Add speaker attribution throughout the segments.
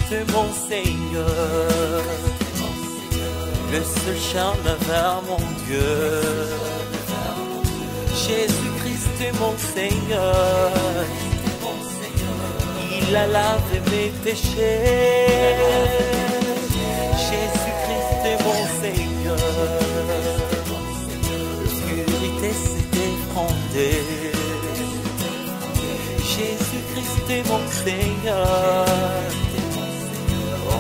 Speaker 1: Jésus-Christ mon Seigneur, le seul chemin vers mon Dieu. Jésus-Christ mon Seigneur, il a lavé mes péchés. Jésus-Christ mon Seigneur, l'obscurité s'est effondrée. Jésus-Christ mon Seigneur,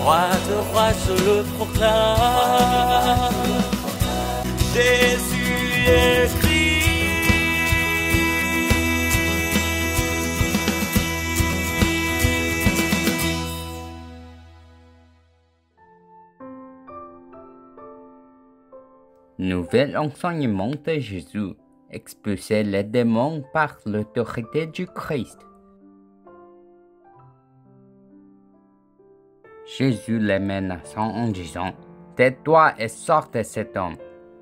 Speaker 1: roi de rois je le proclame. Jésus est Christ.
Speaker 2: Nouvel enseignement de Jésus, expulser les démons par l'autorité du Christ. Jésus les menaçant en disant, « Tais-toi et sors de cet homme. »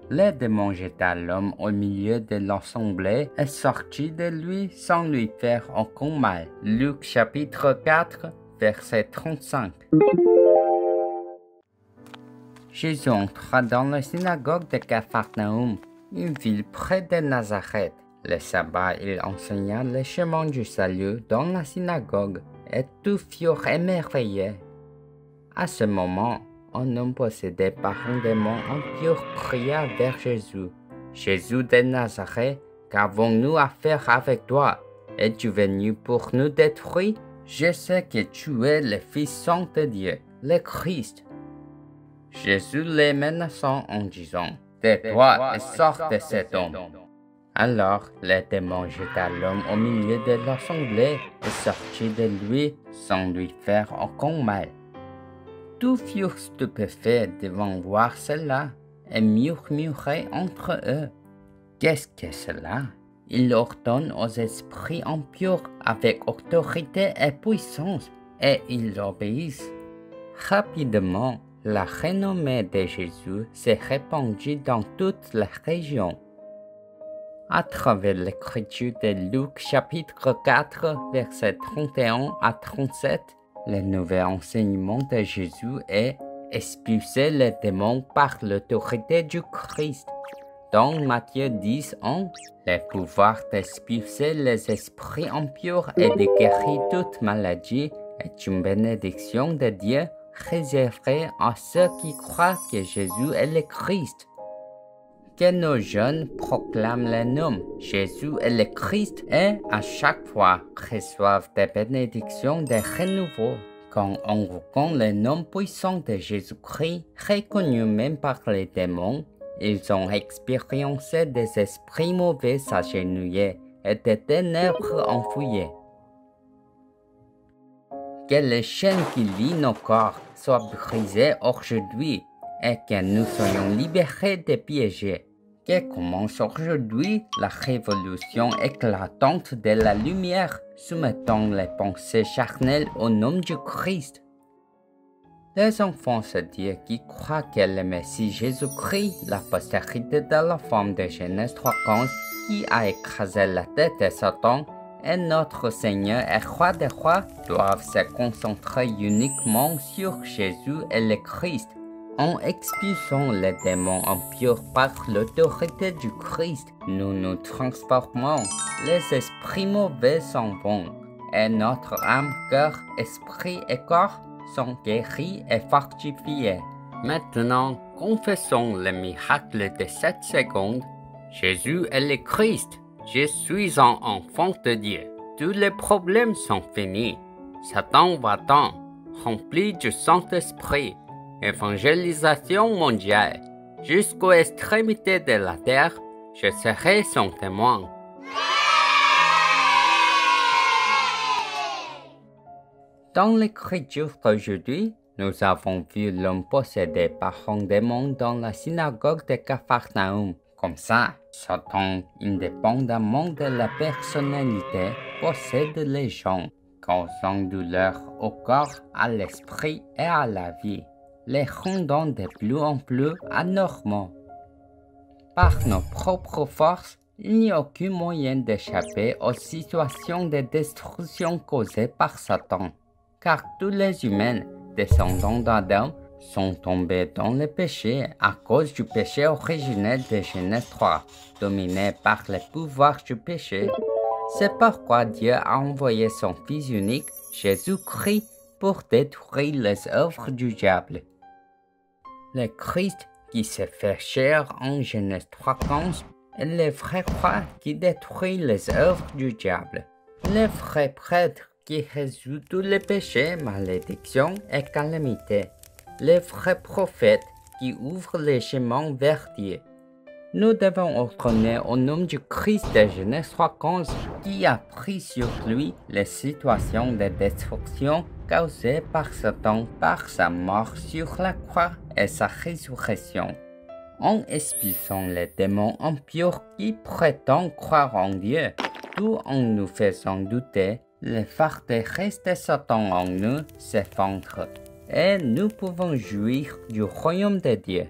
Speaker 2: Le démon jeta l'homme au milieu de l'assemblée et sortit de lui sans lui faire aucun mal. Luc chapitre 4, verset 35. Jésus entra dans la synagogue de Capharnaüm, une ville près de Nazareth. Le sabbat, il enseigna le chemin du salut dans la synagogue, et tous furent émerveillés. À ce moment, un homme possédé par un démon impur cria vers Jésus. « Jésus de Nazareth, qu'avons-nous à faire avec toi? Es-tu venu pour nous détruire? Je sais que tu es le Fils Saint de Dieu, le Christ. » Jésus les menaçant en disant, « Tais-toi et sors de cet homme. » Alors le démon jeta l'homme au milieu de l'assemblée et sortit de lui sans lui faire aucun mal. Tous furent stupéfaits devant voir cela et murmuraient entre eux. « Qu'est-ce que cela? Il ordonne aux esprits impurs avec autorité et puissance, et ils obéissent. » Rapidement, la renommée de Jésus s'est répandue dans toute la région. À travers l'écriture de Luc chapitre 4, versets 31 à 37, le nouvel enseignement de Jésus est « Expulser les démons par l'autorité du Christ ». Dans Matthieu 10, 1, le pouvoir d'expulser les esprits impurs et de guérir toute maladie est une bénédiction de Dieu réservée à ceux qui croient que Jésus est le Christ. Que nos jeunes proclament le nom Jésus est le Christ et à chaque fois reçoivent des bénédictions de renouveau. Quand on reconnaît le nom puissant de Jésus-Christ, reconnu même par les démons, ils ont expériencé des esprits mauvais s'agenouiller et des ténèbres enfouillées. Que les chaînes qui lient nos corps soient brisées aujourd'hui et que nous soyons libérés des piégés. Que commence aujourd'hui la révolution éclatante de la lumière, soumettant les pensées charnelles au nom du Christ. Les enfants de Dieu qui croient que le Messie Jésus-Christ, la postérité de la femme de Genèse 3:15, qui a écrasé la tête de Satan, et notre Seigneur et Roi des rois, doivent se concentrer uniquement sur Jésus et le Christ. En expulsant les démons impurs par l'autorité du Christ, nous nous transformons, les esprits mauvais s'en vont, et notre âme, cœur, esprit et corps sont guéris et fortifiés. Maintenant, confessons le miracle de cette seconde. Jésus est le Christ. Je suis un enfant de Dieu. Tous les problèmes sont finis. Satan va-t'en, rempli du Saint-Esprit. Évangélisation mondiale. Jusqu'aux extrémités de la terre, je serai son témoin. Dans l'écriture d'aujourd'hui, nous avons vu l'homme possédé par un démon dans la synagogue de Capharnaüm. Comme ça, Satan, indépendamment de la personnalité, possède les gens, causant douleur au corps, à l'esprit et à la vie, les rendant de plus en plus anormaux. Par nos propres forces, il n'y a aucun moyen d'échapper aux situations de destruction causées par Satan, car tous les humains descendants d'Adam, sont tombés dans le péché à cause du péché originel de Genèse 3, dominé par le pouvoir du péché. C'est pourquoi Dieu a envoyé son Fils unique, Jésus-Christ, pour détruire les œuvres du diable. Le Christ qui s'est fait chair en Genèse 3:15 est le vrai croix qui détruit les œuvres du diable. Le vrai prêtre qui résout tous les péchés, malédictions et calamités. Le vrai prophète qui ouvre les chemins vers Dieu. Nous devons ordonner au nom du Christ de Genèse 3:15 qui a pris sur lui les situations de destruction causées par Satan par sa mort sur la croix et sa résurrection. En expulsant les démons impurs qui prétendent croire en Dieu, tout en nous faisant douter, les forteresses de Satan en nous s'effondrent et nous pouvons jouir du royaume de Dieu.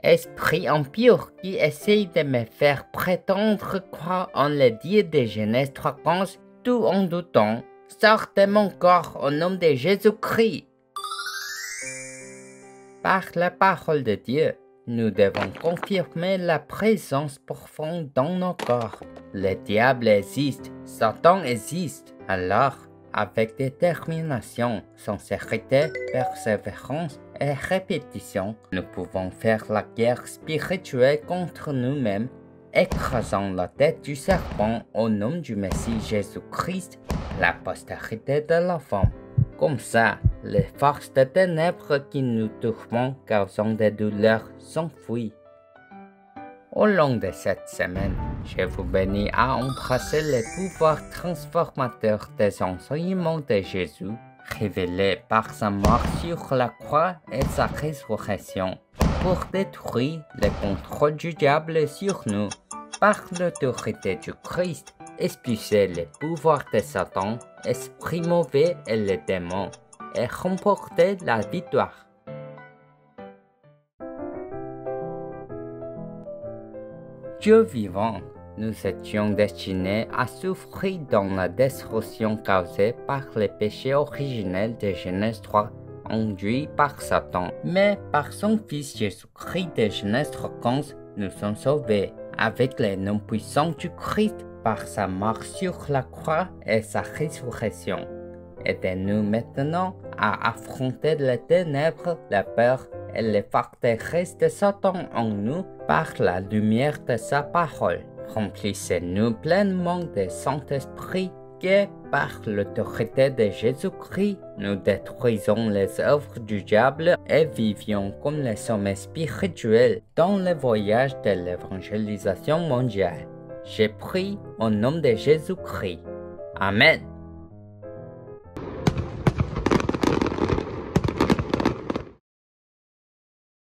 Speaker 2: Esprit impur qui essaye de me faire prétendre croire en le Dieu de Genèse 3:15, tout en doutant, sors de mon corps au nom de Jésus-Christ. Par la parole de Dieu, nous devons confirmer la présence profonde dans nos corps. Le diable existe, Satan existe. Alors, avec détermination, sincérité, persévérance et répétition, nous pouvons faire la guerre spirituelle contre nous-mêmes, écrasant la tête du serpent au nom du Messie Jésus-Christ, la postérité de la femme. Comme ça, les forces des ténèbres qui nous tourmentent causant des douleurs s'enfuient. Au long de cette semaine, je vous bénis à embrasser le pouvoir transformateur des enseignements de Jésus, révélés par sa mort sur la croix et sa résurrection, pour détruire le contrôle du diable sur nous, par l'autorité du Christ, expulser les pouvoirs de Satan, esprit mauvais et les démons, et remporter la victoire. Dieu vivant, nous étions destinés à souffrir dans la destruction causée par le péché originel de Genèse 3, induit par Satan. Mais par son Fils Jésus-Christ de Genèse 3:15, nous sommes sauvés, avec le nom puissant du Christ, par sa mort sur la croix et sa résurrection. Aidez-nous maintenant à affronter les ténèbres, la peur et les forteresses de Satan en nous par la lumière de sa parole. Remplissez-nous pleinement du Saint-Esprit que, par l'autorité de Jésus-Christ, nous détruisons les œuvres du diable et vivions comme les hommes spirituels dans le voyage de l'évangélisation mondiale. J'ai prié au nom de Jésus-Christ. Amen.